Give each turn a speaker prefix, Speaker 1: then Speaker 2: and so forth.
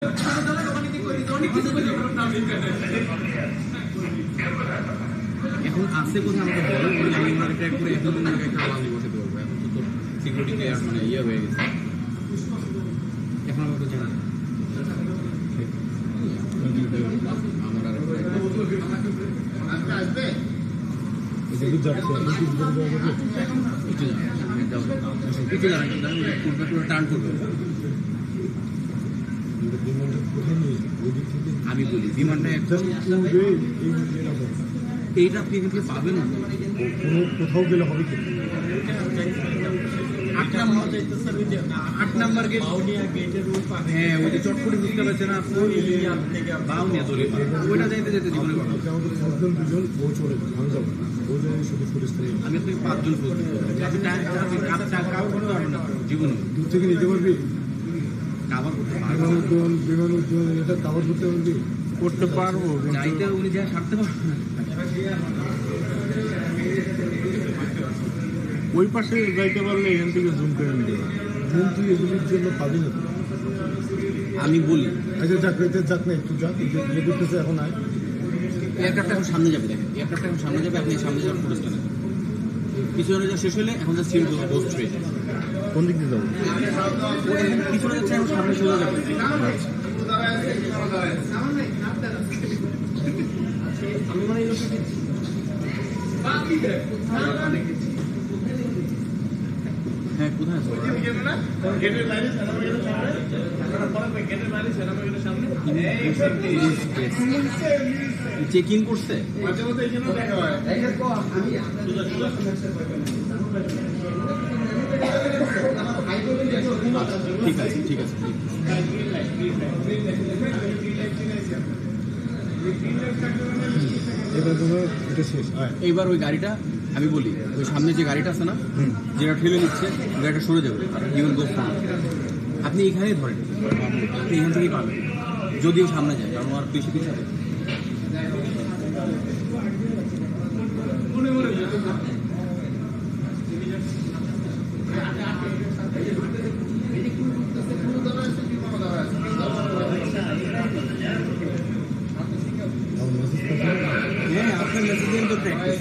Speaker 1: এখন আসছে কোথায় আমাকে বলো, আমি ট্র্যাক করে এখন একটা আওয়াজ বসাতে পারবো। এখন তো তোর সিকিউরিটি ক্লিয়ার মানে ইয়ে হয়ে গেছে, এখন আমাকে জানা আমার আর টার্ন করবে। আমি বলি বিমানটা এইটা আপনি এখান থেকে পাবেন না,
Speaker 2: কোথাও গেলে হবে কি
Speaker 1: 8 নাম্বার গেট। হ্যাঁ, ওই যে চটপটি বুঝতে পারছেন আপনি, বাউনিয়া ধরে ওইটা যাইতে যেতে জীবনে
Speaker 2: দুজন ও চলে আমি যাবো
Speaker 1: আমি আপনি 5 জন বলতে কাভার করতে পারবেন না জীবনে।
Speaker 2: দূর থেকে নিতে পারবি,
Speaker 1: কাভার করতে
Speaker 2: বিমান উদ্যোগ এটা কাভার করতে পারবি,
Speaker 3: করতে পারবো,
Speaker 1: চাইতে উনি যা ছাড়তে পারবেন না।
Speaker 3: ওই পাশে যাইতে পারলে এখান থেকে জুম করে নিতে পারবো।
Speaker 2: জুম তুই এগুলির জন্য পাবি না।
Speaker 1: আমি বলি
Speaker 2: আচ্ছা যাক যাক না, একটু যাক যে করতেছে এখন আয়।
Speaker 1: এয়ারক্রাফট এখন সামনে যাবে, দেখেন এয়ারক্রাফট এখন সামনে যাবে, আপনি সামনে যাওয়ার ফুটেজটা নেন। পিছনে যা শেষ হলে এখন যা সিল গোস্ট হয়ে যায়।
Speaker 2: কোন দিক দিয়ে যাবো?
Speaker 1: ও এখন পিছনে যাচ্ছে, এখন সামনে চলে যাবে। আমি মানে হ্যাঁ, কোথায় আছে চেক ইন করছে? ঠিক আছে ঠিক আছে। এইবার ওই গাড়িটা আমি বলি, ওই সামনে যে গাড়িটা আছে না, যেটা ঠেলে নিচ্ছে, গাড়িটা সরে যাবে, ইভেন গো ফোন আপনি এখানেই ধরেন, আপনি এখান থেকেই পাবেন যদিও সামনে যায়, কারণ আর বেশি কিছু হ্যাঁ, আপনার মেসেজ